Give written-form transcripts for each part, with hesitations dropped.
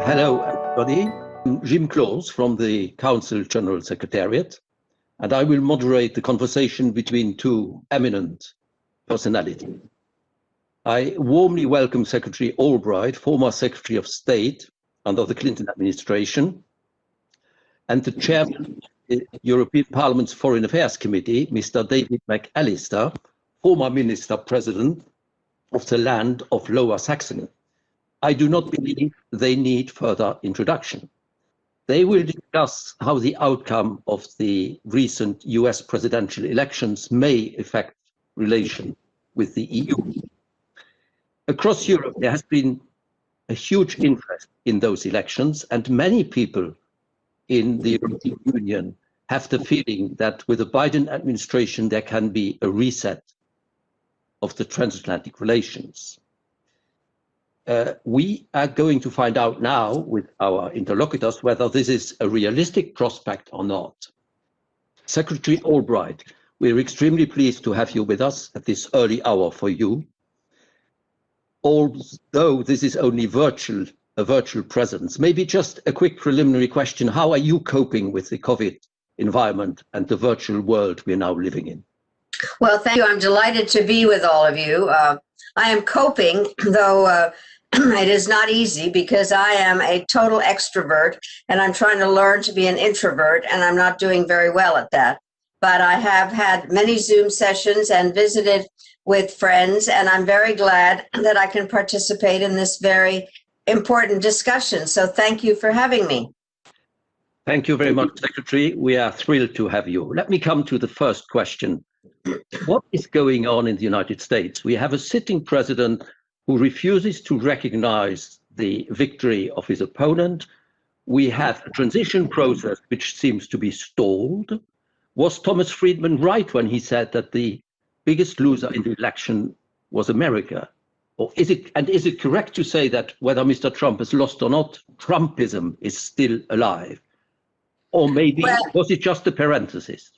Hello, everybody. I'm Jim Cloos from the Council General Secretariat, and I will moderate the conversation between two eminent personalities. I warmly welcome Secretary Albright, former Secretary of State under the Clinton administration, and the Chairman of the European Parliament's Foreign Affairs Committee, Mr. David McAllister, former Minister President of the land of Lower Saxony. I do not believe they need further introduction. They will discuss how the outcome of the recent US presidential elections may affect relations with the EU. Across Europe, there has been a huge interest in those elections, and many people in the European Union have the feeling that with the Biden administration, there can be a reset of the transatlantic relations. We are going to find out now with our interlocutors whether this is a realistic prospect or not. Secretary Albright, we're extremely pleased to have you with us at this early hour for you. Although this is only a virtual presence, maybe just a quick preliminary question. How are you coping with the COVID environment and the virtual world we're now living in? Well, thank you. I'm delighted to be with all of you. I am coping, though it is not easy because I am a total extrovert and I'm trying to learn to be an introvert, and I'm not doing very well at that. But I have had many Zoom sessions and visited with friends, and I'm very glad that I can participate in this very important discussion. So thank you for having me. Thank you very much, Secretary. We are thrilled to have you. Let me come to the first question. What is going on in the United States? We have a sitting president who refuses to recognize the victory of his opponent. We have a transition process which seems to be stalled. Was Thomas Friedman right when he said that the biggest loser in the election was America? Or is it correct to say that whether Mr. Trump has lost or not, Trumpism is still alive? Or maybe was it just a parenthesis?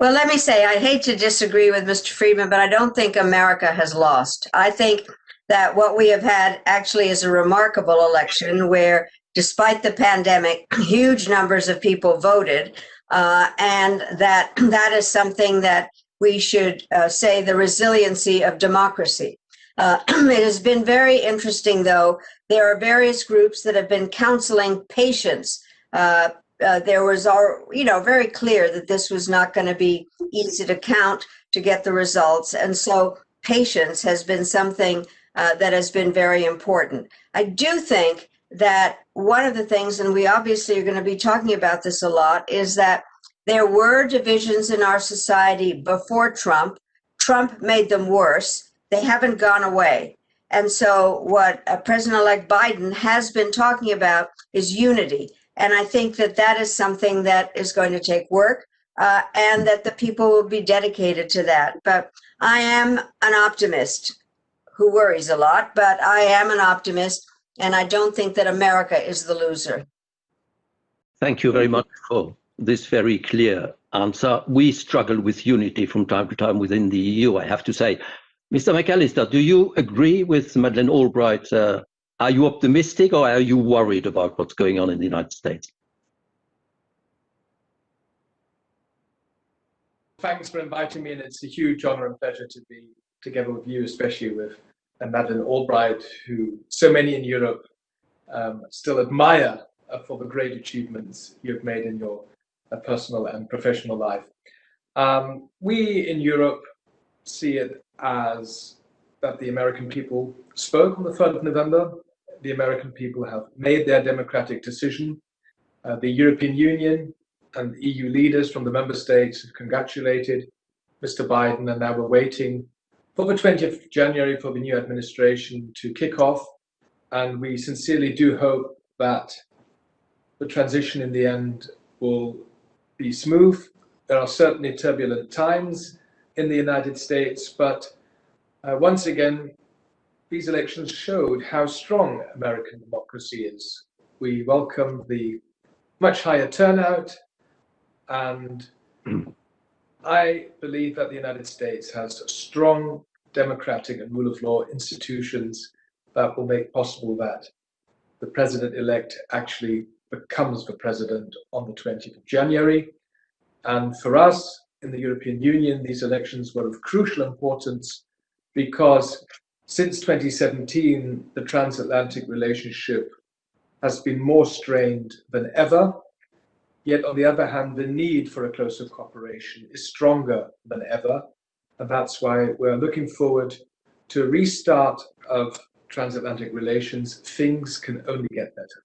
Well, let me say, I hate to disagree with Mr. Friedman, but I don't think America has lost. I think that what we have had actually is a remarkable election where, despite the pandemic, huge numbers of people voted, and that is something that we should say the resiliency of democracy. It has been very interesting, though. There are various groups that have been counseling patience. There was, very clear that this was not going to be easy to count to get the results. And so patience has been something that has been very important. I do think that one of the things, and we obviously are going to be talking about this a lot, is that there were divisions in our society before Trump. Trump made them worse. They haven't gone away. And so what President-elect Biden has been talking about is unity. And I think that that is something that is going to take work, and that the people will be dedicated to that. But I am an optimist who worries a lot, but I am an optimist, and I don't think that America is the loser. Thank you very much for this very clear answer. We struggle with unity from time to time within the EU, I have to say. Mr. McAllister, do you agree with Madeleine Albright? Are you optimistic or are you worried about what's going on in the United States? Thanks for inviting me, and it's a huge honor and pleasure to be together with you, especially with Madeleine Albright, who so many in Europe still admire for the great achievements you've made in your personal and professional life. We in Europe see it as that the American people spoke on the 3rd of November. The American people have made their democratic decision. The European Union and EU leaders from the member states have congratulated Mr. Biden, and now we're waiting for the 20th of January for the new administration to kick off. And we sincerely do hope that the transition in the end will be smooth. There are certainly turbulent times in the United States, but once again, these elections showed how strong American democracy is. We welcome the much higher turnout, and I believe that the United States has strong democratic and rule of law institutions that will make possible that the president-elect actually becomes the president on the 20th of January. And for us in the European Union, these elections were of crucial importance because since 2017, the transatlantic relationship has been more strained than ever. Yet on the other hand, the need for a closer cooperation is stronger than ever. And that's why we're looking forward to a restart of transatlantic relations. Things can only get better.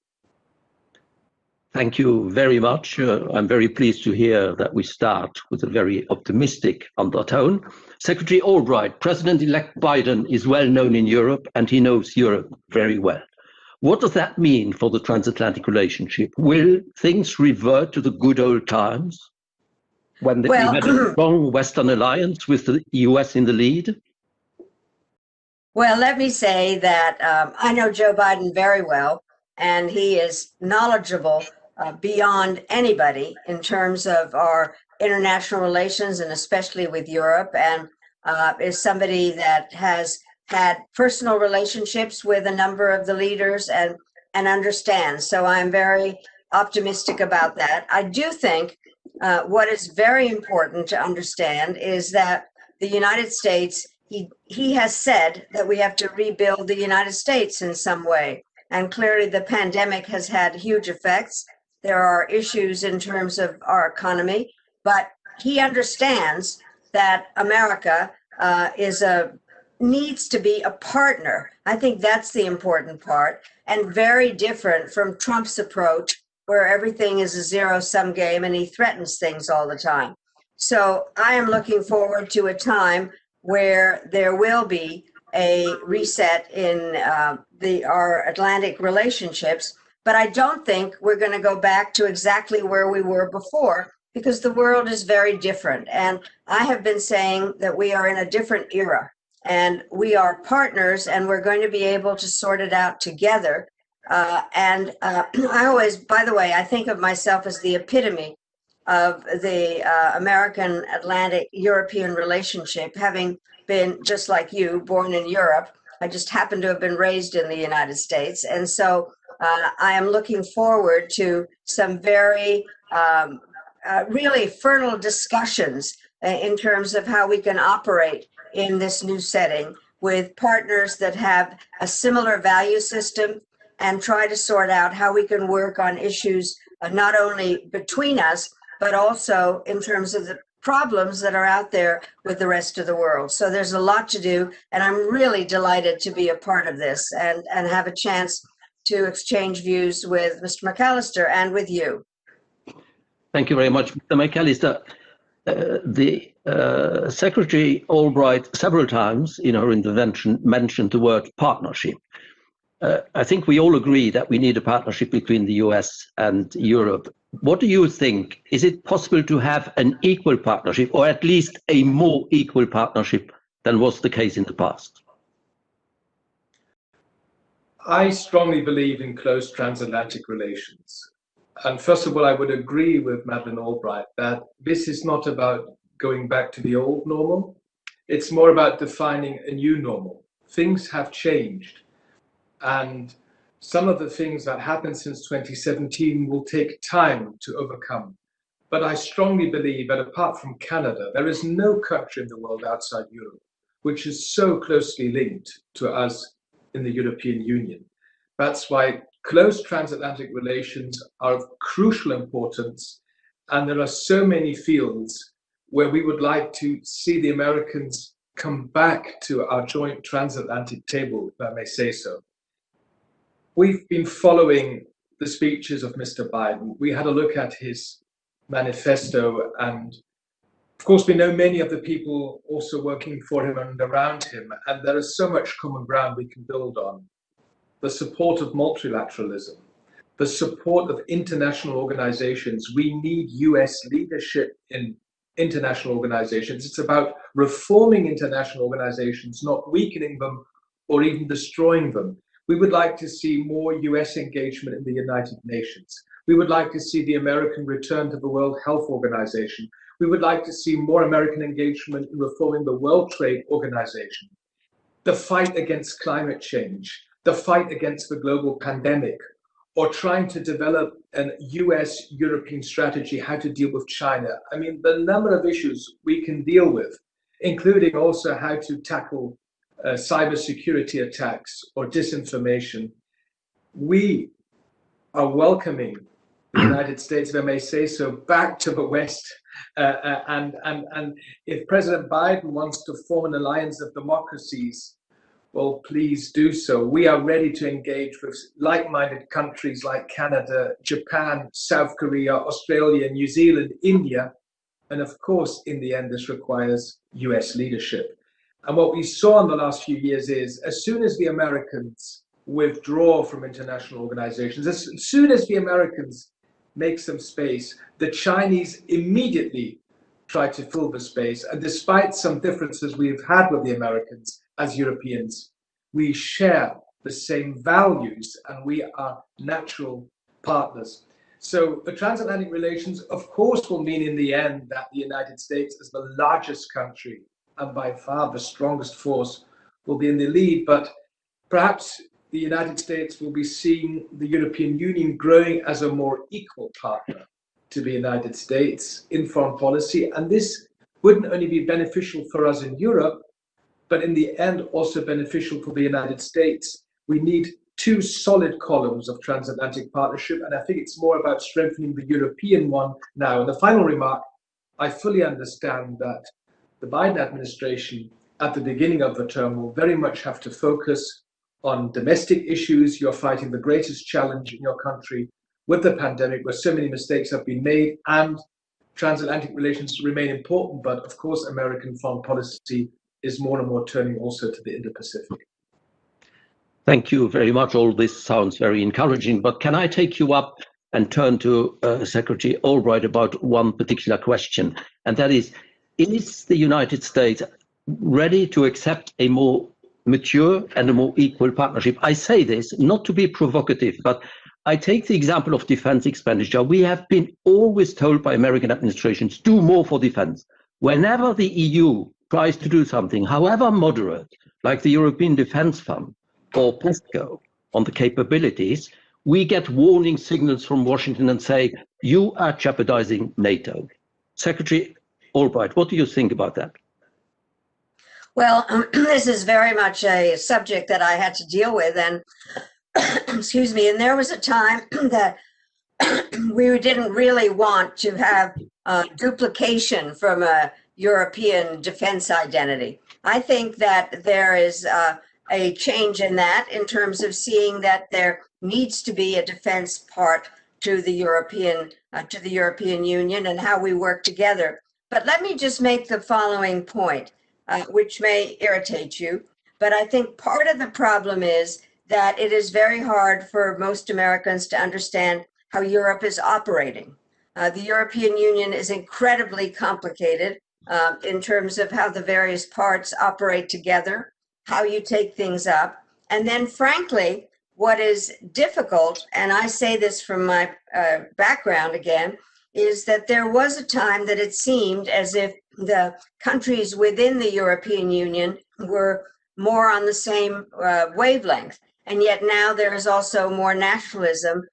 Thank you very much. I'm very pleased to hear that we start with a very optimistic undertone. Secretary Albright, President-elect Biden is well known in Europe and he knows Europe very well. What does that mean for the transatlantic relationship? Will things revert to the good old times when we had a strong Western alliance with the US in the lead? Well, let me say that I know Joe Biden very well, and he is knowledgeable beyond anybody in terms of our international relations and especially with Europe, and is somebody that has had personal relationships with a number of the leaders and understands. So I'm very optimistic about that. I do think what is very important to understand is that the United States, he has said that we have to rebuild the United States in some way. And clearly the pandemic has had huge effects. There are issues in terms of our economy, but he understands that America needs to be a partner. I think that's the important part, and very different from Trump's approach, where everything is a zero-sum game and he threatens things all the time. So I am looking forward to a time where there will be a reset in our Atlantic relationships, but I don't think we're going to go back to exactly where we were before, because the world is very different. And I have been saying that we are in a different era, and we are partners, and we're going to be able to sort it out together. I always, by the way, I think of myself as the epitome of the American Atlantic European relationship, having been, just like you, born in Europe. I just happen to have been raised in the United States. And so I am looking forward to some very really fertile discussions in terms of how we can operate in this new setting with partners that have a similar value system, and try to sort out how we can work on issues not only between us, but also in terms of the problems that are out there with the rest of the world. So there's a lot to do, and I'm really delighted to be a part of this and have a chance to exchange views with Mr. McAllister and with you. Thank you very much, Mr. McAllister. Secretary Albright several times in her intervention mentioned the word partnership. I think we all agree that we need a partnership between the US and Europe. What do you think? Is it possible to have an equal partnership, or at least a more equal partnership than was the case in the past? I strongly believe in close transatlantic relations. And first of all, I would agree with Madeleine Albright that this is not about going back to the old normal. It's more about defining a new normal. Things have changed. And some of the things that happened since 2017 will take time to overcome. But I strongly believe that apart from Canada, there is no country in the world outside Europe which is so closely linked to us in the European Union. That's why close transatlantic relations are of crucial importance. And there are so many fields where we would like to see the Americans come back to our joint transatlantic table, if I may say so. We've been following the speeches of Mr. Biden. We had a look at his manifesto, and of course we know many of the people also working for him and around him, and there is so much common ground we can build on. The support of multilateralism, the support of international organizations. We need US leadership in international organizations. It's about reforming international organizations, not weakening them or even destroying them. We would like to see more US engagement in the United Nations. We would like to see the American return to the World Health Organization. We would like to see more American engagement in reforming the World Trade Organization. The fight against climate change, the fight against the global pandemic, or trying to develop an US-European strategy, how to deal with China. I mean, the number of issues we can deal with, including also how to tackle cybersecurity attacks or disinformation. We are welcoming the United States, if I may say so, back to the West. And if President Biden wants to form an alliance of democracies, well, please do so. We are ready to engage with like-minded countries like Canada, Japan, South Korea, Australia, New Zealand, India. And of course, in the end, this requires US leadership. And what we saw in the last few years is, as soon as the Americans withdraw from international organizations, as soon as the Americans make some space, the Chinese immediately try to fill the space. And despite some differences we've had with the Americans as Europeans, we share the same values and we are natural partners. So the transatlantic relations, of course, will mean in the end that the United States, as the largest country and by far the strongest force, will be in the lead. But perhaps the United States will be seeing the European Union growing as a more equal partner to the United States in foreign policy. And this wouldn't only be beneficial for us in Europe, but in the end also beneficial for the United States. We need two solid columns of transatlantic partnership, and I think it's more about strengthening the European one now. And the final remark, I fully understand that the Biden administration at the beginning of the term will very much have to focus on domestic issues. You're fighting the greatest challenge in your country with the pandemic, where so many mistakes have been made, and transatlantic relations remain important. But of course, American foreign policy is more and more turning also to the Indo-Pacific. Thank you very much. All this sounds very encouraging, but can I take you up and turn to Secretary Albright about one particular question? And that is the United States ready to accept a more mature and a more equal partnership? I say this not to be provocative, but I take the example of defense expenditure. We have been always told by American administrations, do more for defense. Whenever the EU tries to do something, however moderate, like the European Defense Fund or PESCO on the capabilities, we get warning signals from Washington and say, you are jeopardizing NATO. Secretary Albright, what do you think about that? Well, this is very much a subject that I had to deal with, and excuse me, and there was a time that we didn't really want to have duplication from a European defense identity. I think that there is a change in that in terms of seeing that there needs to be a defense part to the European Union and how we work together. But let me just make the following point, which may irritate you, but I think part of the problem is that it is very hard for most Americans to understand how Europe is operating. The European Union is incredibly complicated in terms of how the various parts operate together, how you take things up. And then frankly, what is difficult, and I say this from my background again, is that there was a time that it seemed as if the countries within the European Union were more on the same wavelength. And yet now there is also more nationalism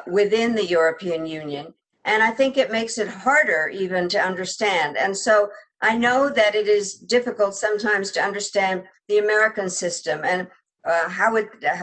within the European Union. And I think it makes it harder even to understand. And so I know that it is difficult sometimes to understand the American system and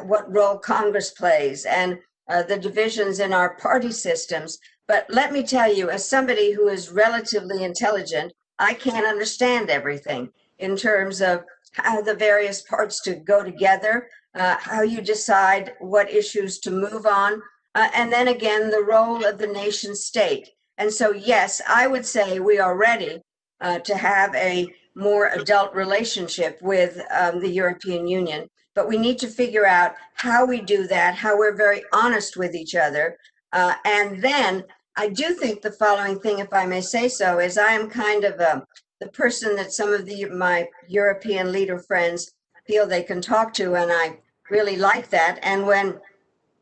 what role Congress plays and the divisions in our party systems. But let me tell you, as somebody who is relatively intelligent, I can't understand everything in terms of how the various parts to go together, how you decide what issues to move on, and then again, the role of the nation state. And so, yes, I would say we are ready to have a more adult relationship with the European Union. But we need to figure out how we do that, how we're very honest with each other. And then I do think the following thing, if I may say so, is I am kind of the person that some of my European leader friends feel they can talk to, and I really like that. And when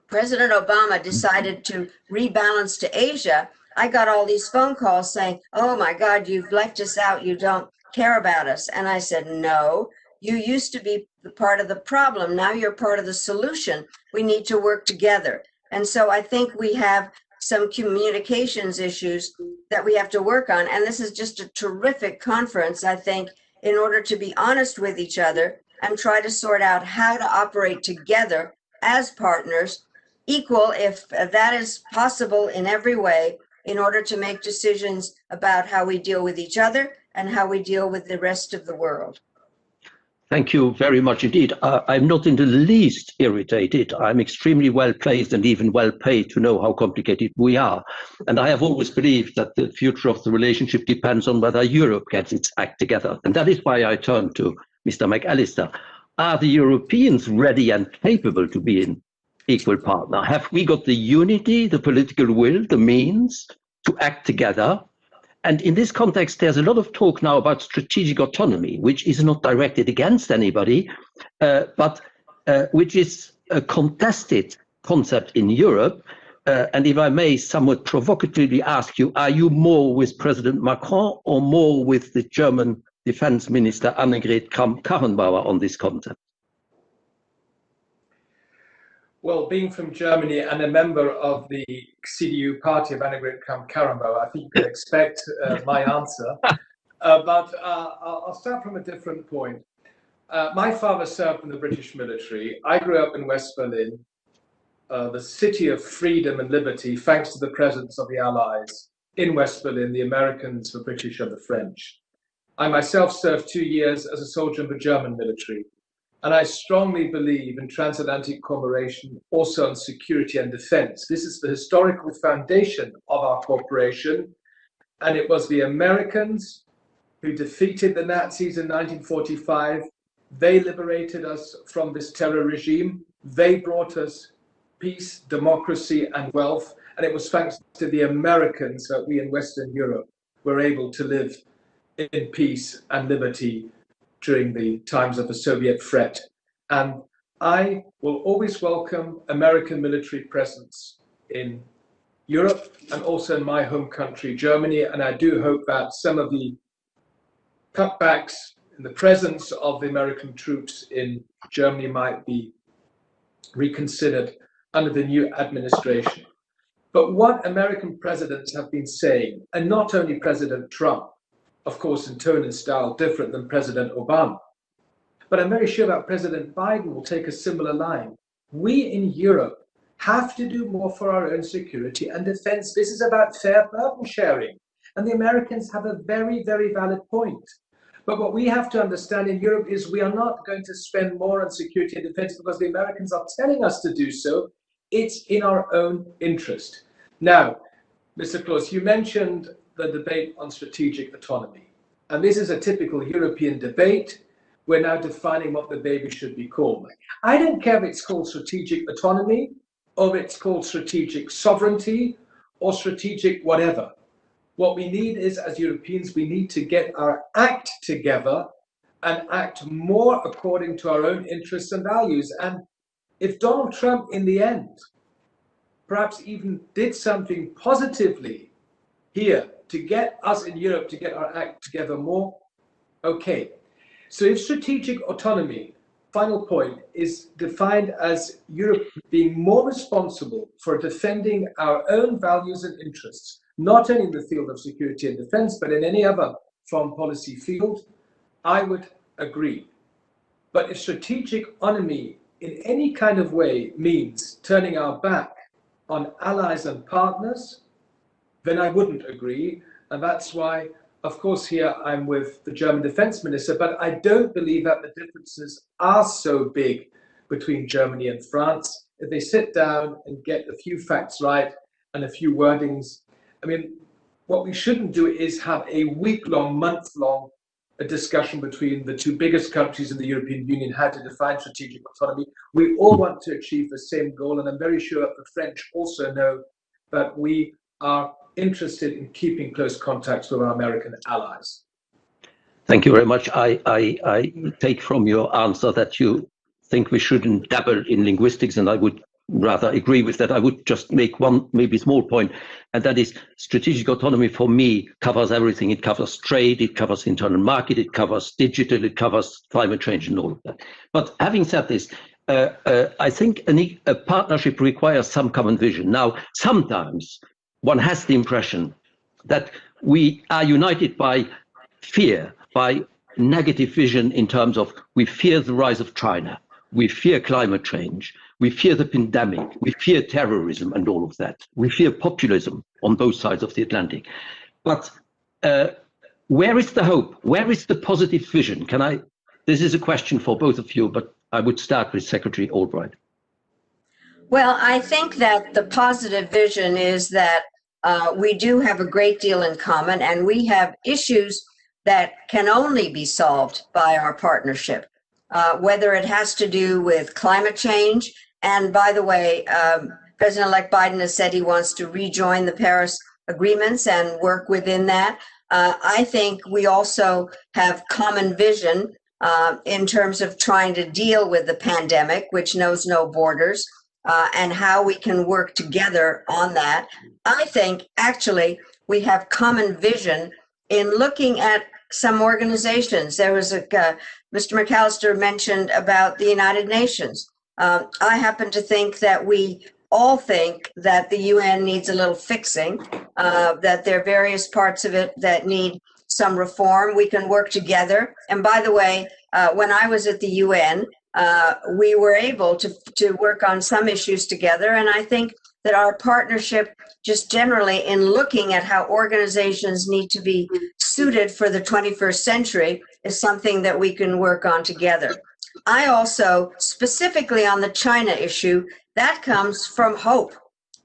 President Obama decided to rebalance to Asia, I got all these phone calls saying, oh my God, you've left us out, you don't care about us. And I said, no, You used to be the part of the problem. Now you're part of the solution. We need to work together. And so I think we have some communications issues that we have to work on. And this is just a terrific conference, I think, in order to be honest with each other and try to sort out how to operate together as partners, equal if that is possible in every way, in order to make decisions about how we deal with each other and how we deal with the rest of the world. Thank you very much indeed. I'm not in the least irritated. I'm extremely well placed and even well paid to know how complicated we are. And I have always believed that the future of the relationship depends on whether Europe gets its act together. And that is why I turn to Mr. McAllister. Are the Europeans ready and capable to be an equal partner? Have we got the unity, the political will, the means to act together? And in this context, there's a lot of talk now about strategic autonomy, which is not directed against anybody, but which is a contested concept in Europe. And if I may somewhat provocatively ask you, are you more with President Macron or more with the German Defense Minister Annegret Kramp-Karrenbauer on this concept? Well, being from Germany and a member of the CDU party of Annegret Kramp-Karrenbauer, I think you can expect my answer. But I'll start from a different point. My father served in the British military. I grew up in West Berlin, the city of freedom and liberty, thanks to the presence of the Allies in West Berlin, the Americans, the British, and the French. I myself served 2 years as a soldier in the German military. And I strongly believe in transatlantic cooperation, also on security and defense. This is the historical foundation of our cooperation. And it was the Americans who defeated the Nazis in 1945. They liberated us from this terror regime. They brought us peace, democracy, and wealth. And it was thanks to the Americans that we in Western Europe were able to live in peace and liberty during the times of the Soviet threat. And I will always welcome American military presence in Europe and also in my home country, Germany. And I do hope that some of the cutbacks in the presence of the American troops in Germany might be reconsidered under the new administration. But what American presidents have been saying, and not only President Trump, of course, in tone and style, different than President Obama. But I'm very sure that President Biden will take a similar line. We in Europe have to do more for our own security and defense. This is about fair burden sharing. And the Americans have a very, very valid point. But what we have to understand in Europe is we are not going to spend more on security and defense because the Americans are telling us to do so. It's in our own interest. Now, Mr. Cloos, you mentioned the debate on strategic autonomy. And this is a typical European debate. We're now defining what the baby should be called. I don't care if it's called strategic autonomy, or if it's called strategic sovereignty, or strategic whatever. What we need is, as Europeans, we need to get our act together and act more according to our own interests and values. And if Donald Trump, in the end, perhaps even did something positively here to get us in Europe to get our act together more, okay. So if strategic autonomy, final point, is defined as Europe being more responsible for defending our own values and interests, not only in the field of security and defense, but in any other foreign policy field, I would agree. But if strategic autonomy in any kind of way means turning our back on allies and partners, then I wouldn't agree. And that's why, of course, here I'm with the German defense minister, but I don't believe that the differences are so big between Germany and France. If they sit down and get a few facts right and a few wordings, I mean, what we shouldn't do is have a week-long, month-long discussion between the two biggest countries in the European Union how to define strategic autonomy. We all want to achieve the same goal, and I'm very sure that the French also know that we are interested in keeping close contacts with our American allies. Thank you very much. I take from your answer that you think we shouldn't dabble in linguistics, and I would rather agree with that. I would just make one maybe small point, and that is strategic autonomy for me covers everything. It covers trade, it covers internal market, it covers digital, it covers climate change and all of that. But having said this, I think a partnership requires some common vision. Now, sometimes one has the impression that we are united by fear, by negative vision in terms of we fear the rise of China, we fear climate change, we fear the pandemic, we fear terrorism and all of that. We fear populism on both sides of the Atlantic. But where is the hope? Where is the positive vision? This is a question for both of you, but I would start with Secretary Albright. Well, I think that the positive vision is that we do have a great deal in common, and we have issues that can only be solved by our partnership, whether it has to do with climate change. And by the way, President-elect Biden has said he wants to rejoin the Paris agreements and work within that. I think we also have common vision in terms of trying to deal with the pandemic, which knows no borders, and how we can work together on that. I think actually we have common vision in looking at some organizations. There was Mr. McAllister mentioned about the United Nations. I happen to think that we all think that the UN needs a little fixing, that there are various parts of it that need some reform. We can work together. And by the way, when I was at the UN, we were able to work on some issues together. And I think that our partnership, just generally in looking at how organizations need to be suited for the 21st century, is something that we can work on together. I also, specifically on the China issue, that comes from hope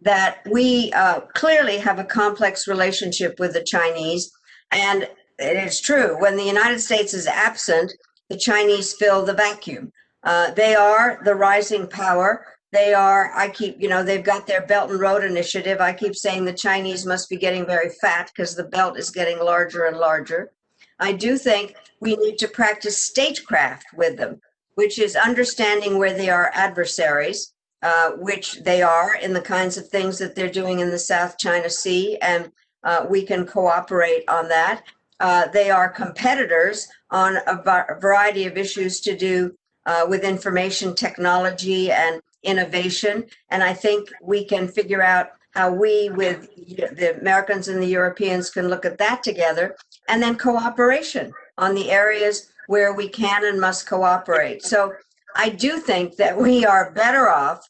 that we clearly have a complex relationship with the Chinese. And it is true, when the United States is absent, the Chinese fill the vacuum. They are the rising power. They are, they've got their Belt and Road Initiative. I keep saying the Chinese must be getting very fat because the belt is getting larger and larger. I do think we need to practice statecraft with them, which is understanding where they are adversaries, which they are in the kinds of things that they're doing in the South China Sea, and we can cooperate on that. They are competitors on a variety of issues to do with information technology and innovation. And I think we can figure out how we, with the Americans and the Europeans, can look at that together, and then cooperation on the areas where we can and must cooperate. So I do think that we are better off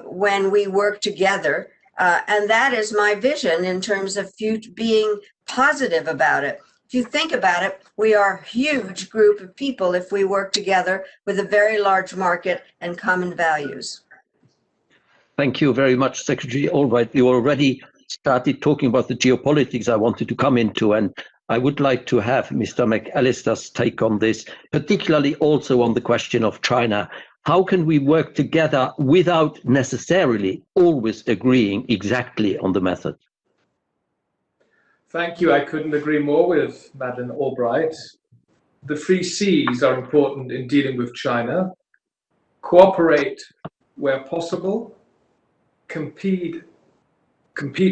when we work together. And that is my vision in terms of being positive about it. If you think about it, we are a huge group of people if we work together with a very large market and common values. Thank you very much, Secretary Albright. You already started talking about the geopolitics I wanted to come into, and I would like to have Mr. McAllister's take on this, particularly also on the question of China. How can we work together without necessarily always agreeing exactly on the method? Thank you. I couldn't agree more with Madeleine Albright. The 3 C's are important in dealing with China. Cooperate where possible, compete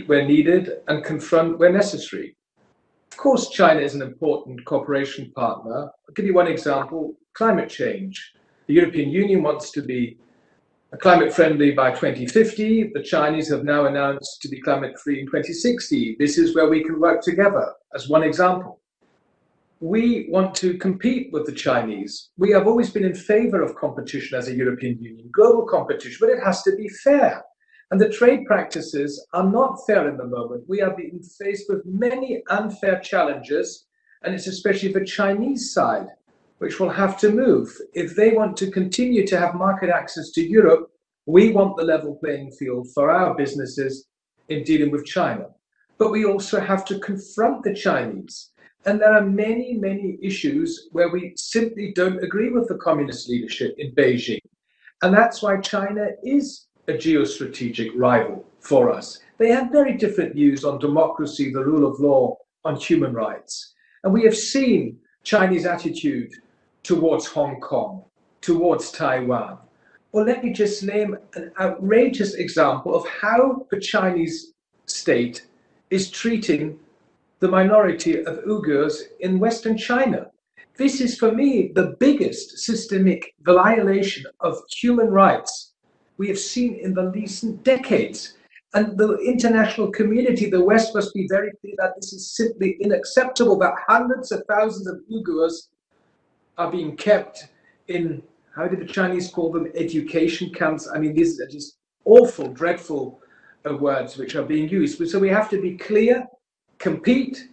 where needed, and confront where necessary. Of course, China is an important cooperation partner. I'll give you one example: climate change. The European Union wants to be climate friendly by 2050. The Chinese have now announced to be climate free in 2060. This is where we can work together, as one example. We want to compete with the Chinese. We have always been in favor of competition as a European Union, global competition, but it has to be fair. And the trade practices are not fair in the moment. We are being faced with many unfair challenges, and it's especially the Chinese side which will have to move. If they want to continue to have market access to Europe, we want the level playing field for our businesses in dealing with China. But we also have to confront the Chinese. And there are many, many issues where we simply don't agree with the communist leadership in Beijing. And that's why China is a geostrategic rival for us. They have very different views on democracy, the rule of law, on human rights. And we have seen Chinese attitude towards Hong Kong, towards Taiwan, Or let me just name an outrageous example of how the Chinese state is treating the minority of Uyghurs in Western China. This is, for me, the biggest systemic violation of human rights we have seen in the recent decades. And the international community, the West, must be very clear that this is simply unacceptable, that hundreds of thousands of Uyghurs are being kept in, how did the Chinese call them, education camps? I mean, these are just awful, dreadful words which are being used. So we have to be clear, compete,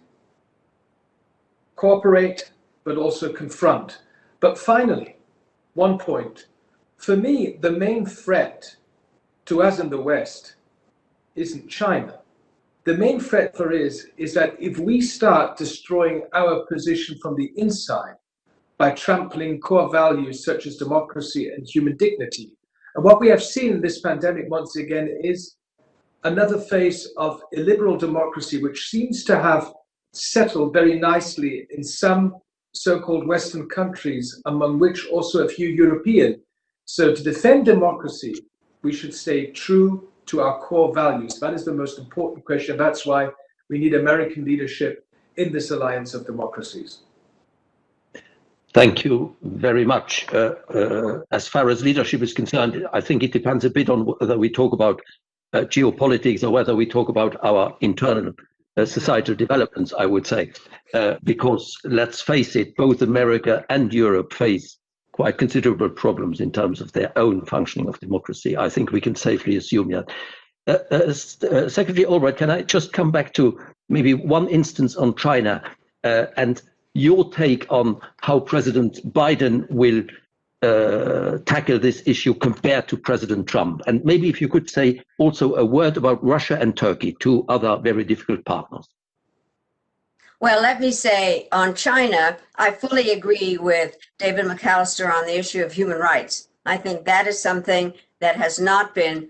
cooperate, but also confront. But finally, one point. For me, the main threat to us in the West isn't China. The main threat for us is that if we start destroying our position from the inside by trampling core values such as democracy and human dignity, and what we have seen in this pandemic once again is another phase of illiberal democracy, which seems to have settled very nicely in some so-called Western countries, among which also a few European. So to defend democracy, we should stay true to our core values. That is the most important question. That's why we need American leadership in this alliance of democracies. Thank you very much. As far as leadership is concerned, I think it depends a bit on whether we talk about geopolitics or whether we talk about our internal societal developments, I would say, because let's face it, both America and Europe face quite considerable problems in terms of their own functioning of democracy. I think we can safely assume that. Secretary Albright, can I just come back to maybe one instance on China and your take on how President Biden will tackle this issue compared to President Trump? And maybe if you could say also a word about Russia and Turkey, two other very difficult partners. Well, let me say on China, I fully agree with David McAllister on the issue of human rights. I think that is something that has not been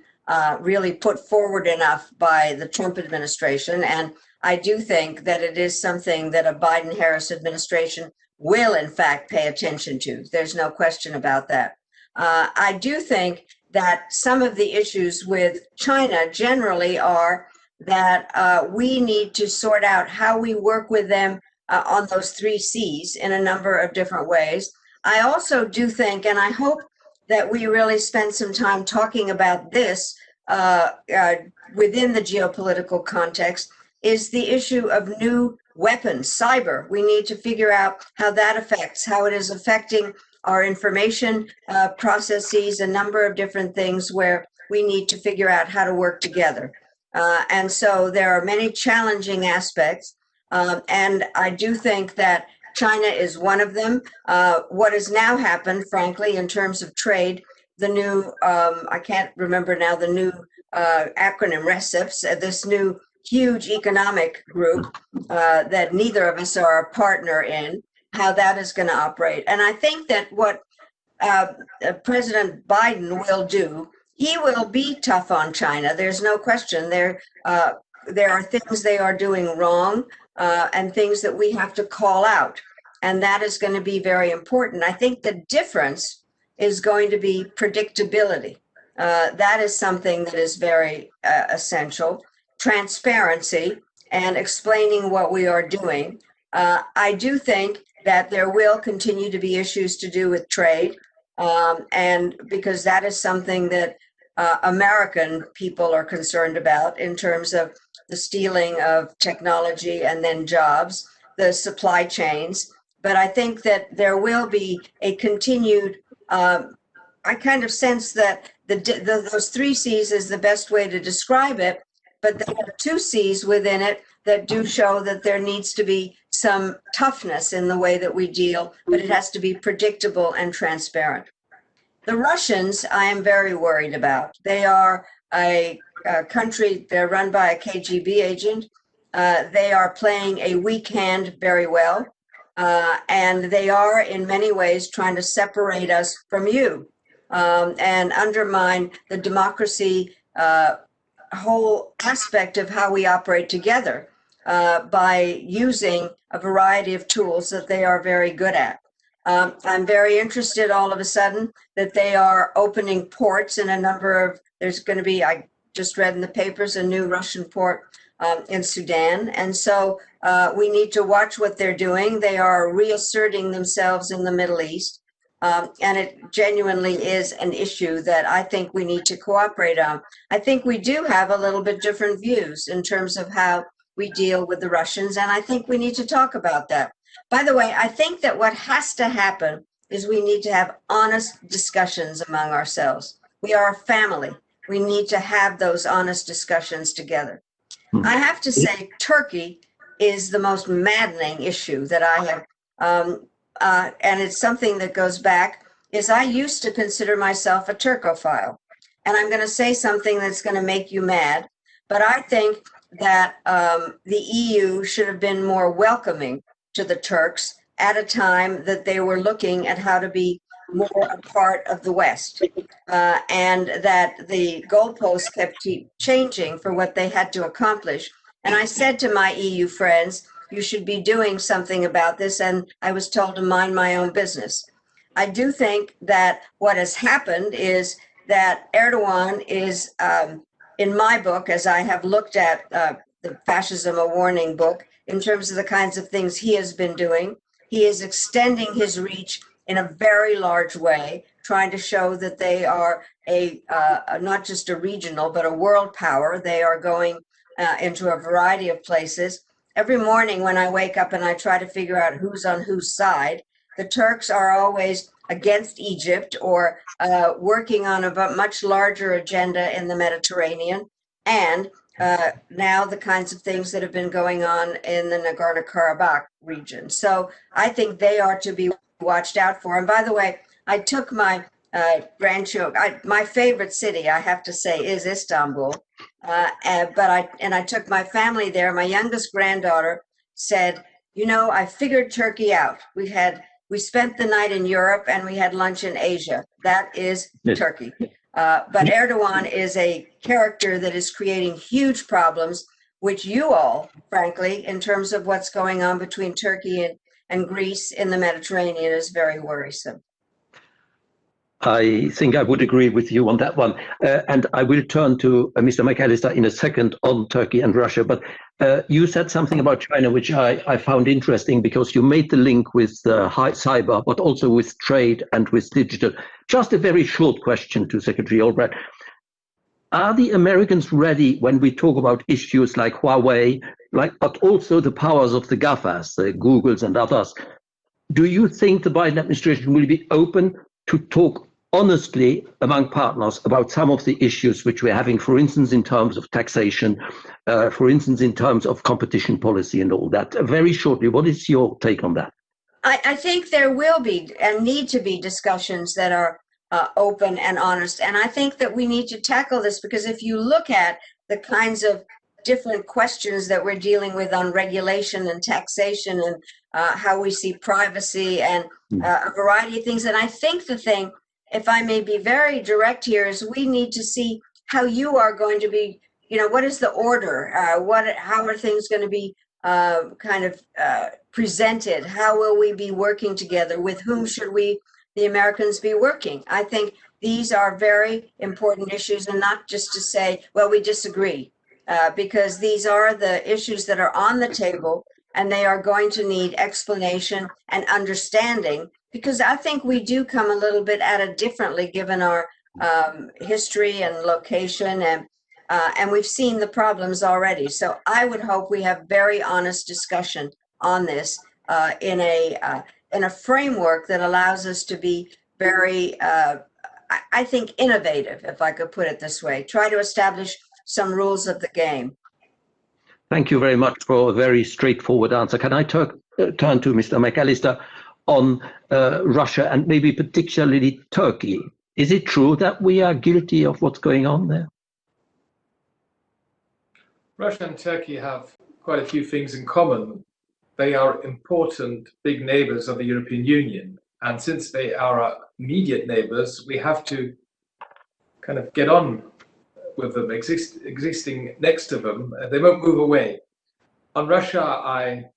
really put forward enough by the Trump administration. And I do think that it is something that a Biden-Harris administration will, in fact, pay attention to. There's no question about that. I do think that some of the issues with China generally are that we need to sort out how we work with them on those 3 C's in a number of different ways. I also do think, and I hope that we really spend some time talking about this within the geopolitical context, is the issue of new weapons, cyber. We need to figure out how that affects, how it is affecting our information processes, a number of different things where we need to figure out how to work together. And so there are many challenging aspects. And I do think that China is one of them. What has now happened, frankly, in terms of trade, the new, I can't remember now the new acronym, RCEPs, this new huge economic group that neither of us are a partner in, how that is going to operate. And I think that what President Biden will do, he will be tough on China. There's no question. There are things they are doing wrong and things that we have to call out. And that is going to be very important. I think the difference is going to be predictability. That is something that is very essential. Transparency and explaining what we are doing. I do think that there will continue to be issues to do with trade. And because that is something that American people are concerned about in terms of the stealing of technology and then jobs, the supply chains. But I think that there will be a continued, I kind of sense that those 3 C's is the best way to describe it, but there are 2 C's within it that do show that there needs to be some toughness in the way that we deal, but it has to be predictable and transparent. The Russians, I am very worried about. They are a country, they're run by a KGB agent. They are playing a weak hand very well. And they are in many ways trying to separate us from you and undermine the democracy whole aspect of how we operate together by using a variety of tools that they are very good at. I'm very interested all of a sudden that they are opening ports in a number of, there's going to be, I just read in the papers, a new Russian port in Sudan. And so we need to watch what they're doing. They are reasserting themselves in the Middle East. And it genuinely is an issue that I think we need to cooperate on. I think we do have a little bit different views in terms of how we deal with the Russians, and I think we need to talk about that. By the way, I think that what has to happen is we need to have honest discussions among ourselves. We are a family. We need to have those honest discussions together. I have to say, Turkey is the most maddening issue that I have, and it's something that goes back, is I used to consider myself a Turkophile. And I'm going to say something that's going to make you mad, but I think that the EU should have been more welcoming to the Turks at a time that they were looking at how to be more a part of the West, and that the goalposts kept changing for what they had to accomplish. And I said to my EU friends, you should be doing something about this, and I was told to mind my own business. I do think that what has happened is that Erdogan is, in my book, as I have looked at the Fascism, a Warning book, in terms of the kinds of things he has been doing, he is extending his reach in a very large way, trying to show that they are not just a regional, but a world power. They are going into a variety of places. Every morning when I wake up and I try to figure out who's on whose side, the Turks are always against Egypt or working on a much larger agenda in the Mediterranean, and now the kinds of things that have been going on in the Nagorno-Karabakh region. So I think they are to be watched out for. And by the way, I took my grandchildren, my favorite city, I have to say, is Istanbul. I took my family there. My youngest granddaughter said, you know, I figured Turkey out. We spent the night in Europe and we had lunch in Asia. That is Turkey. But Erdogan is a character that is creating huge problems, which you all, frankly, in terms of what's going on between Turkey and Greece in the Mediterranean, is very worrisome. I think I would agree with you on that one. And I will turn to Mr. McAllister in a second on Turkey and Russia. But you said something about China, which I found interesting, because you made the link with cyber, but also with trade and with digital. Just a very short question to Secretary Albright. Are the Americans ready when we talk about issues like Huawei, but also the powers of the GAFAs, the Googles and others? Do you think the Biden administration will be open to talk honestly among partners about some of the issues which we're having, for instance, in terms of taxation, for instance, in terms of competition policy and all that? Very shortly, what is your take on that? I think there will be and need to be discussions that are open and honest. And I think that we need to tackle this, because if you look at the kinds of different questions that we're dealing with on regulation and taxation and how we see privacy and a variety of things. And I think the thing, if I may be very direct here, is we need to see how you are going to be, you know, what is the order? How are things going to be presented? How will we be working together? With whom should we, the Americans, be working? I think these are very important issues, and not just to say, well, we disagree, because these are the issues that are on the table, and they are going to need explanation and understanding, because I think we do come a little bit at it differently given our history and location, and we've seen the problems already. So I would hope we have very honest discussion on this in a framework that allows us to be very, I think, innovative, if I could put it this way. Try to establish some rules of the game. Thank you very much for a very straightforward answer. Can I turn to Mr. McAllister on Russia and maybe particularly Turkey? Is it true that we are guilty of what's going on there? Russia and Turkey have quite a few things in common. They are important big neighbors of the European Union. And since they are our immediate neighbors, we have to kind of get on with them, existing next to them. They won't move away. On Russia, I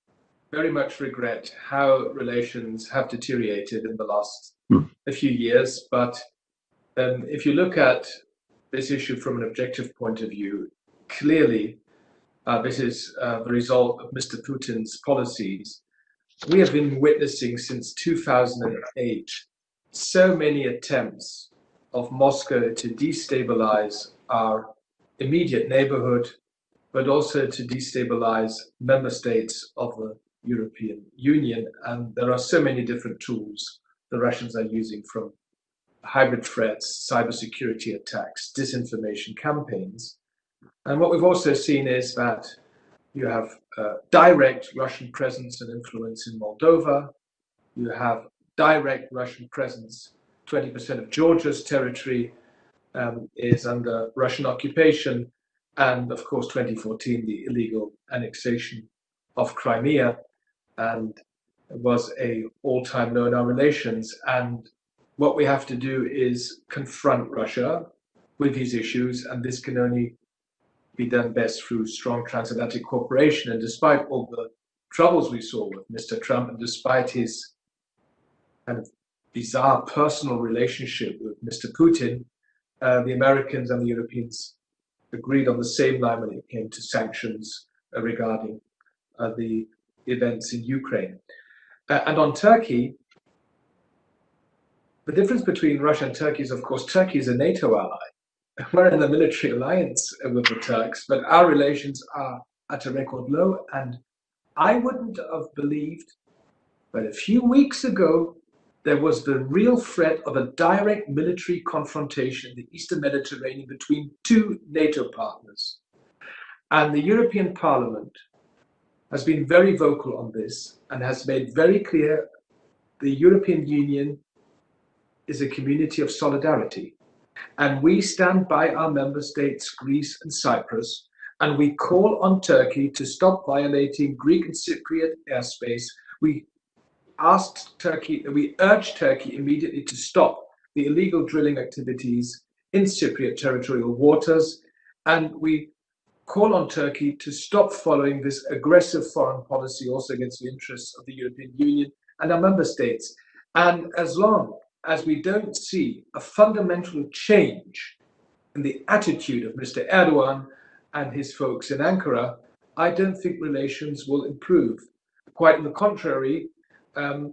very much regret how relations have deteriorated in the last a few years. But if you look at this issue from an objective point of view, clearly this is the result of Mr. Putin's policies. We have been witnessing since 2008 so many attempts of Moscow to destabilize our immediate neighborhood, but also to destabilize member states of the European Union. And there are so many different tools the Russians are using, from hybrid threats, cybersecurity attacks, disinformation campaigns. And what we've also seen is that you have direct Russian presence and influence in Moldova. You have direct Russian presence. 20% of Georgia's territory is under Russian occupation. And of course, 2014, the illegal annexation of Crimea, and it was an all-time low in our relations. And what we have to do is confront Russia with these issues, and this can only be done best through strong transatlantic cooperation. And despite all the troubles we saw with Mr. Trump, and despite his kind of bizarre personal relationship with Mr. Putin, the Americans and the Europeans agreed on the same line when it came to sanctions regarding the events in Ukraine. And on Turkey, the difference between Russia and Turkey is, of course, Turkey is a NATO ally. We're in a military alliance with the Turks, but our relations are at a record low. And I wouldn't have believed, but a few weeks ago, there was the real threat of a direct military confrontation in the Eastern Mediterranean between two NATO partners. And the European Parliament has been very vocal on this and has made very clear the European Union is a community of solidarity. And we stand by our member states, Greece and Cyprus, and we call on Turkey to stop violating Greek and Cypriot airspace. We urge Turkey immediately to stop the illegal drilling activities in Cypriot territorial waters, and we call on Turkey to stop following this aggressive foreign policy also against the interests of the European Union and our member states. And as long as we don't see a fundamental change in the attitude of Mr. Erdogan and his folks in Ankara, I don't think relations will improve. Quite on the contrary,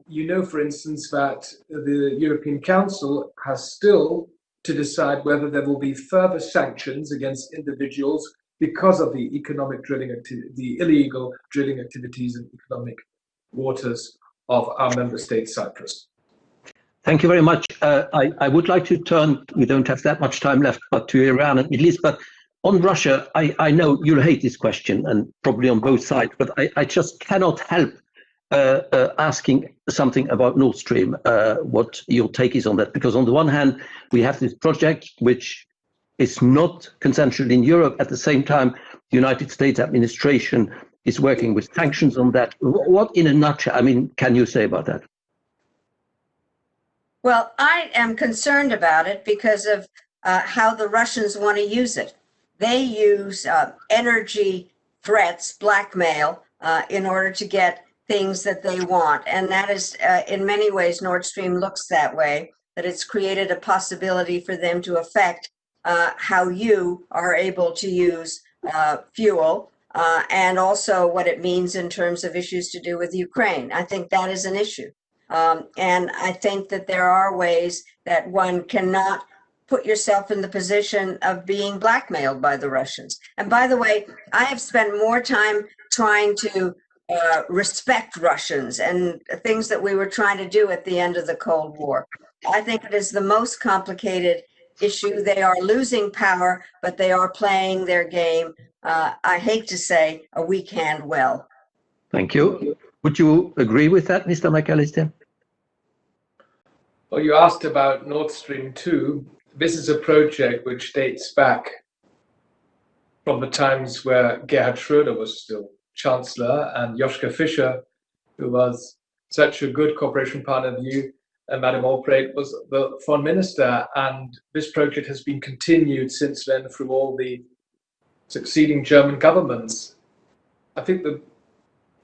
you know, for instance, that the European Council has still to decide whether there will be further sanctions against individuals because of the economic drilling activity, the illegal drilling activities in economic waters of our member state, Cyprus. Thank you very much. I would like to turn, we don't have that much time left, but to Iran and Middle East. But on Russia, I know you'll hate this question, and probably on both sides, but I just cannot help asking something about Nordstrom, what your take is on that. Because on the one hand, we have this project which is not consensual in Europe. At the same time, the United States administration is working with sanctions on that. What, in a nutshell, I mean, can you say about that? Well, I am concerned about it because of how the Russians want to use it. They use energy threats, blackmail, in order to get things that they want. And that is, in many ways, Nordstrom looks that way, that it's created a possibility for them to affect how you are able to use fuel, and also what it means in terms of issues to do with Ukraine. I think that is an issue. And I think that there are ways that one cannot put yourself in the position of being blackmailed by the Russians. And by the way, I have spent more time trying to respect Russians and things that we were trying to do at the end of the Cold War. I think it is the most complicated issue. They are losing power, but they are playing their game, I hate to say, a weak hand well. Thank you. Would you agree with that, Mr. McAllister? Well, you asked about Nord Stream 2. This is a project which dates back from the times where Gerhard Schröder was still Chancellor and Joschka Fischer, who was such a good cooperation partner of you, and Madame Albright was the foreign minister. And this project has been continued since then through all the succeeding German governments. I think the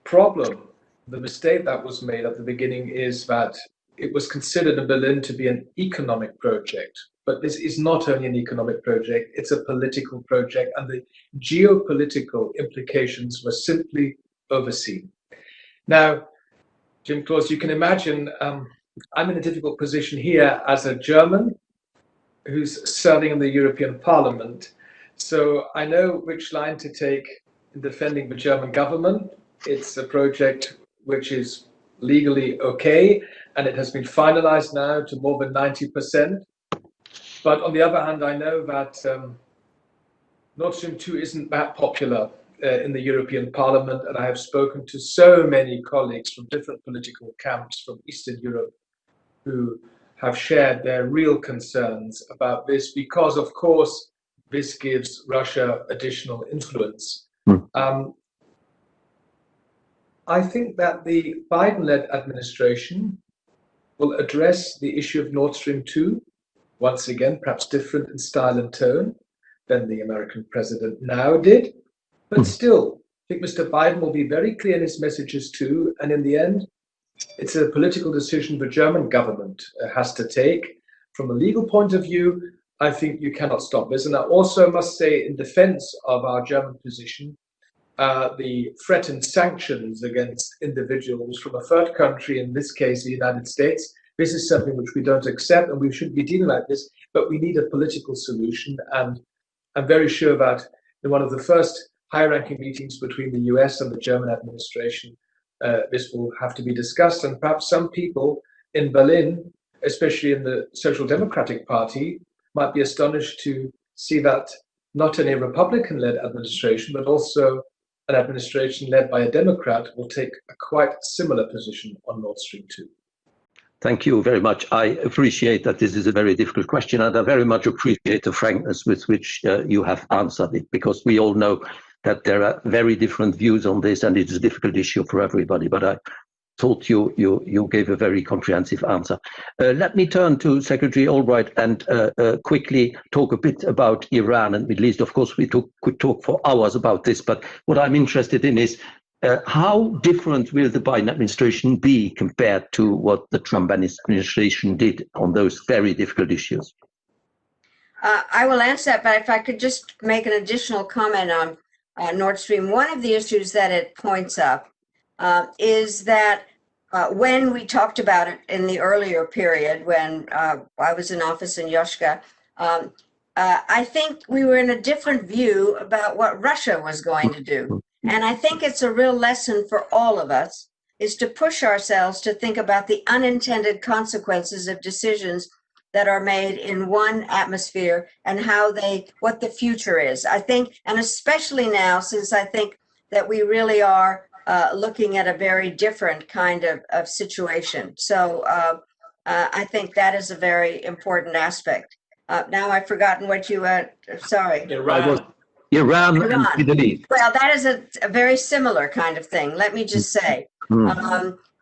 problem the mistake that was made at the beginning is that it was considered in Berlin to be an economic project. But this is not only an economic project, it's a political project, and the geopolitical implications were simply overseen. Now, Jim Cloos, you can imagine I'm in a difficult position here as a German who's serving in the European Parliament. So I know which line to take in defending the German government. It's a project which is legally okay, and it has been finalized now to more than 90%. But on the other hand, I know that Nord Stream 2 isn't that popular in the European Parliament, and I have spoken to so many colleagues from different political camps from Eastern Europe who have shared their real concerns about this, because of course this gives Russia additional influence. I think that the Biden-led administration will address the issue of Nord Stream 2, once again, perhaps different in style and tone than the American president now did. But still, I think Mr. Biden will be very clear in his messages too. And in the end, it's a political decision the German government has to take. From a legal point of view, I think you cannot stop this. And I also must say, in defense of our German position, the threatened sanctions against individuals from a third country, in this case, the United States, this is something which we don't accept, and we shouldn't be dealing like this, but we need a political solution. And I'm very sure that in one of the first high-ranking meetings between the US and the German administration, this will have to be discussed. And perhaps some people in Berlin, especially in the Social Democratic Party, might be astonished to see that not only a Republican-led administration, but also an administration led by a Democrat will take a quite similar position on Nord Stream 2. Thank you very much. I appreciate that this is a very difficult question, and I very much appreciate the frankness with which you have answered it, because we all know that there are very different views on this, and it is a difficult issue for everybody. But I thought you gave a very comprehensive answer. Let me turn to Secretary Albright and quickly talk a bit about Iran and Middle East. Of course, we could talk for hours about this, but what I'm interested in is how different will the Biden administration be compared to what the Trump administration did on those very difficult issues? I will answer that, but if I could just make an additional comment on Nord Stream. One of the issues that it points up is that when we talked about it in the earlier period, when I was in office in Yoshka, I think we were in a different view about what Russia was going to do. And I think it's a real lesson for all of us, is to push ourselves to think about the unintended consequences of decisions that are made in one atmosphere and what the future is. I think, and especially now, since I think that we really are looking at a very different kind of situation. So I think that is a very important aspect. Now I've forgotten what you sorry. Iran and Middle East. Well, that is a very similar kind of thing. Let me just say,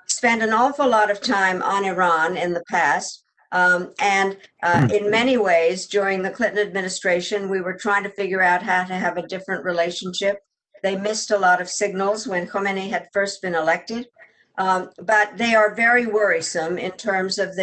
spent an awful lot of time on Iran in the past. And in many ways, during the Clinton administration, we were trying to figure out how to have a different relationship. They missed a lot of signals when Khomeini had first been elected. But they are very worrisome in terms of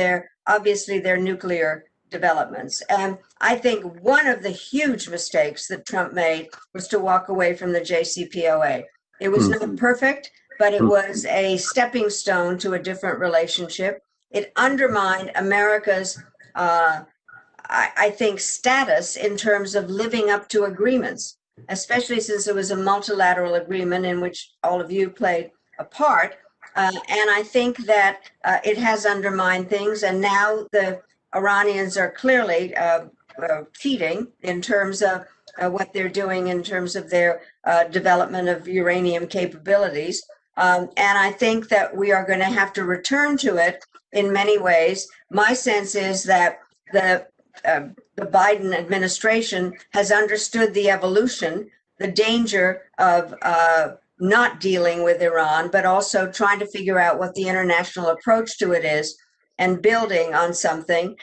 obviously their nuclear developments. And I think one of the huge mistakes that Trump made was to walk away from the JCPOA. It was not perfect, but it was a stepping stone to a different relationship. It undermined America's, I think, status in terms of living up to agreements, especially since it was a multilateral agreement in which all of you played a part. And I think that it has undermined things. And now the Iranians are clearly cheating in terms of what they're doing in terms of their development of uranium capabilities. And I think that we are going to have to return to it in many ways. My sense is that the Biden administration has understood the evolution, the danger of not dealing with Iran, but also trying to figure out what the international approach to it is and building on something.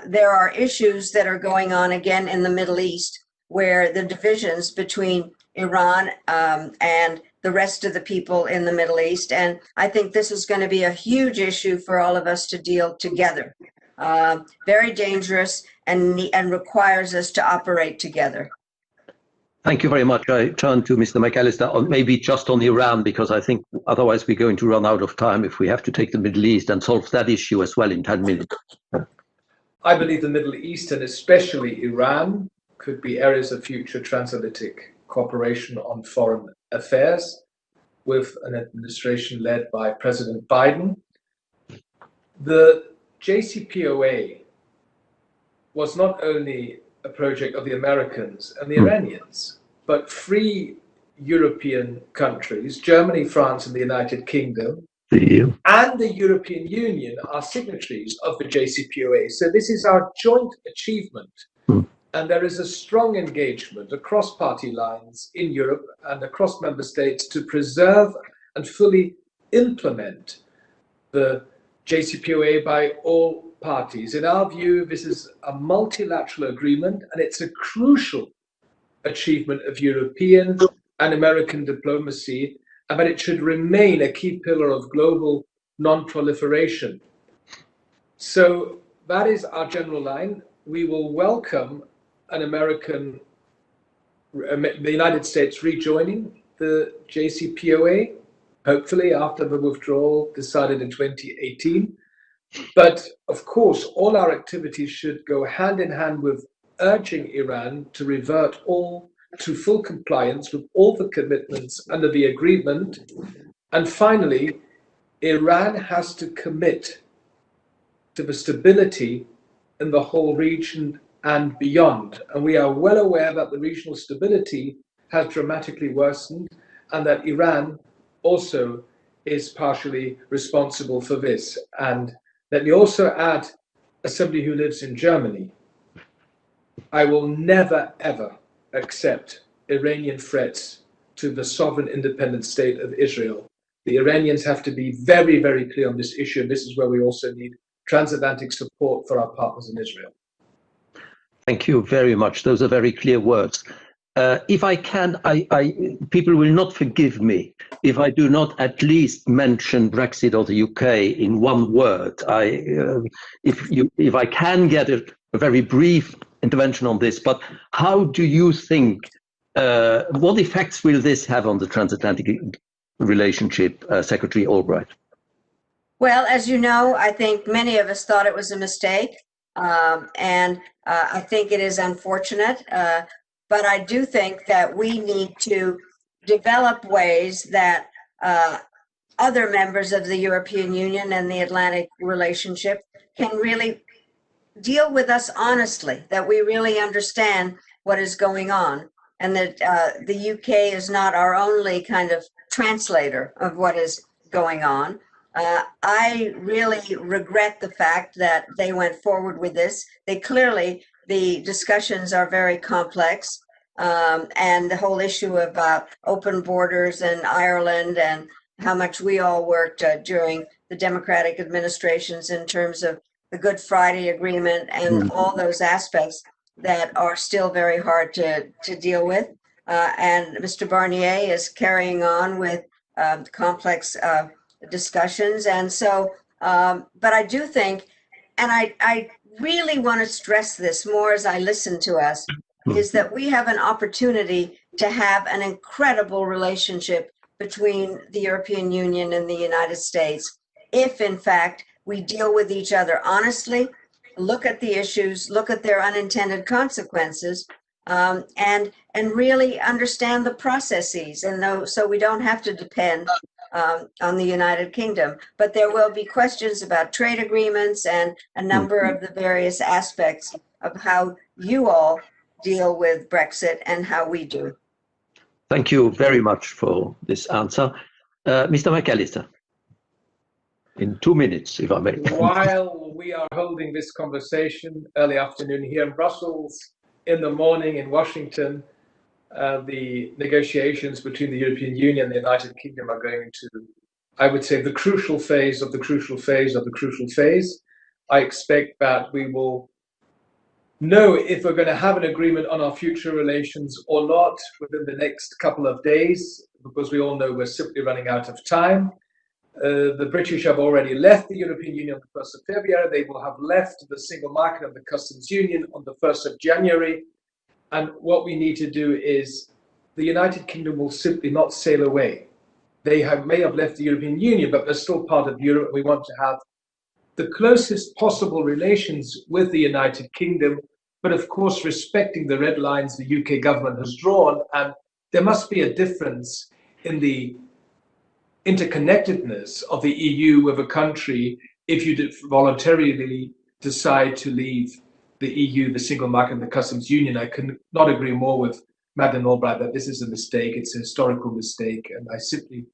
There are issues that are going on again in the Middle East, where the divisions between Iran and the rest of the people in the Middle East. And I think this is going to be a huge issue for all of us to deal together. Very dangerous and requires us to operate together. Thank you very much. I turn to Mr. McAllister, on maybe just on Iran, because I think otherwise we're going to run out of time if we have to take the Middle East and solve that issue as well in 10 minutes. I believe the Middle East, and especially Iran, could be areas of future transatlantic cooperation on foreign affairs with an administration led by President Biden. The JCPOA was not only a project of the Americans and the Iranians, but three European countries, Germany, France, and the United Kingdom, and the European Union are signatories of the JCPOA. So this is our joint achievement. And there is a strong engagement across party lines in Europe and across member states to preserve and fully implement the JCPOA by all parties. In our view, this is a multilateral agreement, and it's a crucial achievement of European and American diplomacy, but it should remain a key pillar of global non-proliferation. So that is our general line. We will welcome the United States rejoining the JCPOA, hopefully after the withdrawal decided in 2018. But of course, all our activities should go hand in hand with urging Iran to revert all to full compliance with all the commitments under the agreement. And finally, Iran has to commit to the stability in the whole region and beyond. And we are well aware that the regional stability has dramatically worsened and that Iran also is partially responsible for this. And let me also add, as somebody who lives in Germany, I will never, ever accept Iranian threats to the sovereign independent state of Israel. The Iranians have to be very, very clear on this issue. And this is where we also need transatlantic support for our partners in Israel. Thank you very much. Those are very clear words. If I can, people will not forgive me if I do not at least mention Brexit or the UK in one word. If I can get a very brief intervention on this, but how do you think, what effects will this have on the transatlantic relationship, Secretary Albright? Well, as you know, I think many of us thought it was a mistake, and I think it is unfortunate. But I do think that we need to develop ways that other members of the European Union and the Atlantic relationship can really deal with us honestly, that we really understand what is going on, and that the UK is not our only kind of translator of what is going on. I really regret the fact that they went forward with this. The discussions are very complex, and the whole issue about open borders in Ireland and how much we all worked during the Democratic administrations in terms of the Good Friday Agreement and all those aspects that are still very hard to deal with. And Mr. Barnier is carrying on with complex discussions. And so, but I do think, and I really want to stress this more as I listen to us, is that we have an opportunity to have an incredible relationship between the European Union and the United States if, in fact, we deal with each other honestly, look at the issues, look at their unintended consequences, and really understand the processes, and so we don't have to depend on the United Kingdom. But there will be questions about trade agreements and a number of the various aspects of how you all deal with Brexit and how we do. Thank you very much for this answer. Mr. McAllister, in 2 minutes, if I may. While we are holding this conversation early afternoon here in Brussels, in the morning in Washington, the negotiations between the European Union and the United Kingdom are going to, I would say, the crucial phase of the crucial phase of the crucial phase. I expect that we will know if we're going to have an agreement on our future relations or not within the next couple of days, because we all know we're simply running out of time. The British have already left the European Union on the 1st of February. They will have left the single market and the customs union on the 1st of January. And what we need to do is the United Kingdom will simply not sail away. They may have left the European Union, but they're still part of Europe. We want to have the closest possible relations with the United Kingdom, but of course respecting the red lines the UK government has drawn. And there must be a difference in the interconnectedness of the EU with a country if you voluntarily decide to leave the EU, the single market, and the customs union. I could not agree more with Madeleine Albright that this is a mistake. It's a historical mistake, and I simply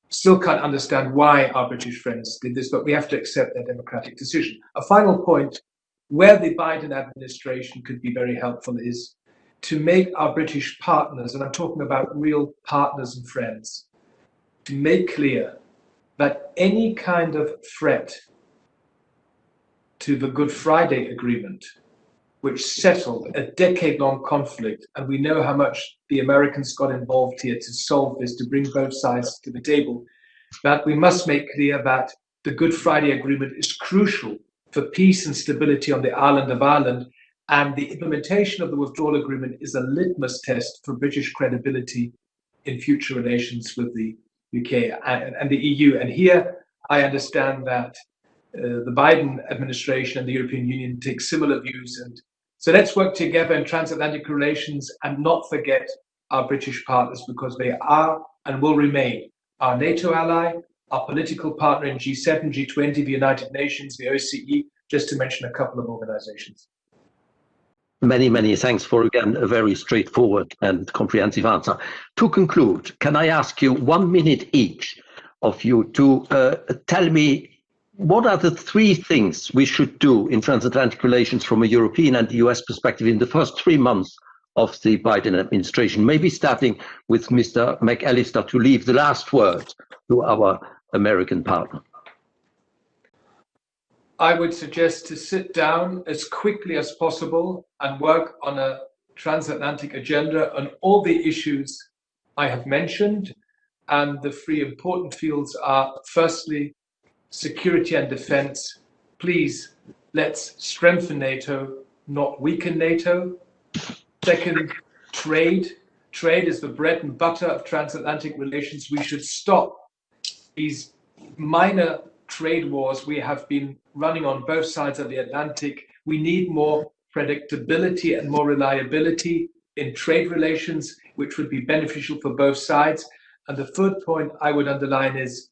still can't understand why our British friends did this, but we have to accept their democratic decision. A final point where the Biden administration could be very helpful is to make our British partners, and I'm talking about real partners and friends, to make clear that any kind of threat to the Good Friday Agreement, which settled a decade-long conflict, and we know how much the Americans got involved here to solve this, to bring both sides to the table, that we must make clear that the Good Friday Agreement is crucial for peace and stability on the island of Ireland, and the implementation of the withdrawal agreement is a litmus test for British credibility in future relations with the UK and the EU. And here I understand that the Biden administration and the European Union take similar views. And so let's work together in transatlantic relations and not forget our British partners, because they are and will remain our NATO ally, our political partner in G7, G20, the United Nations, the OSCE, just to mention a couple of organizations. Many, many thanks for, again, a very straightforward and comprehensive answer. To conclude, can I ask you 1 minute each of you to tell me what are the 3 things we should do in transatlantic relations from a European and US perspective in the first 3 months of the Biden administration, maybe starting with Mr. McAllister to leave the last word to our American partner. I would suggest to sit down as quickly as possible and work on a transatlantic agenda on all the issues I have mentioned. And the 3 important fields are, firstly, security and defense. Please, let's strengthen NATO, not weaken NATO. Second, trade. Trade is the bread and butter of transatlantic relations. We should stop these minor trade wars we have been running on both sides of the Atlantic. We need more predictability and more reliability in trade relations, which would be beneficial for both sides. And the third point I would underline is,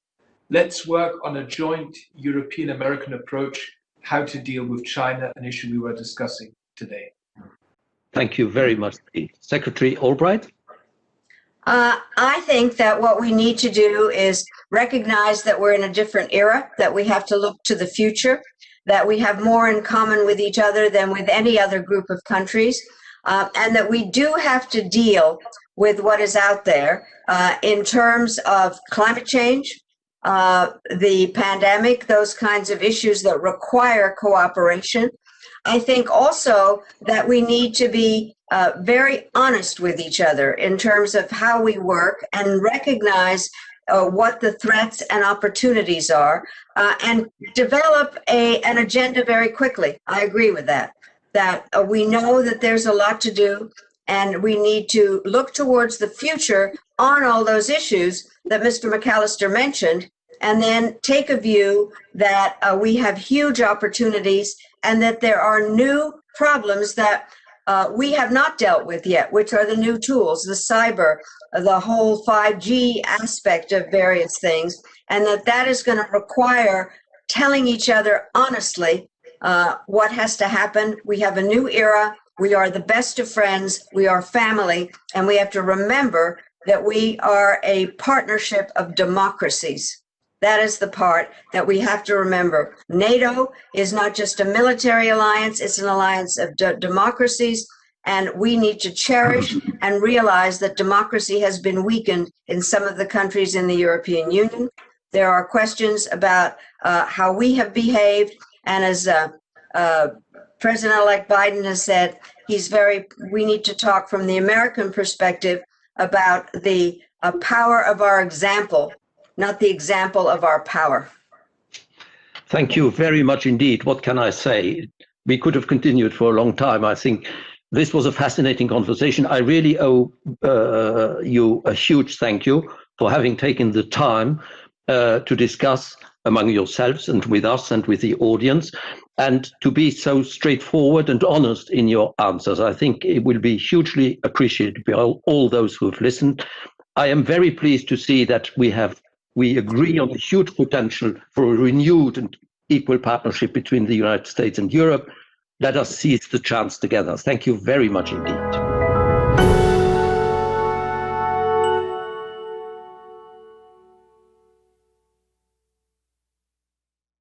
let's work on a joint European-American approach, how to deal with China, an issue we were discussing today. Thank you very much. Secretary Albright? I think that what we need to do is recognize that we're in a different era, that we have to look to the future, that we have more in common with each other than with any other group of countries, and that we do have to deal with what is out there in terms of climate change, the pandemic, those kinds of issues that require cooperation. I think also that we need to be very honest with each other in terms of how we work and recognize what the threats and opportunities are and develop an agenda very quickly. I agree with that, we know that there's a lot to do and we need to look towards the future on all those issues that Mr. McAllister mentioned, and then take a view that we have huge opportunities and that there are new problems that we have not dealt with yet, which are the new tools, the cyber, the whole 5G aspect of various things, and that is going to require telling each other honestly what has to happen. We have a new era. We are the best of friends. We are family, and we have to remember that we are a partnership of democracies. That is the part that we have to remember. NATO is not just a military alliance, it's an alliance of democracies, and we need to cherish and realize that democracy has been weakened in some of the countries in the European Union. There are questions about how we have behaved, and as President-elect Biden has said we need to talk from the American perspective about the power of our example, not the example of our power. Thank you very much indeed. What can I say? We could have continued for a long time. I think this was a fascinating conversation. I really owe you a huge thank you for having taken the time to discuss among yourselves and with us and with the audience, and to be so straightforward and honest in your answers. I think it will be hugely appreciated by all those who have listened. I am very pleased to see that we agree on the huge potential for a renewed and equal partnership between the United States and Europe. Let us seize the chance together. Thank you very much indeed.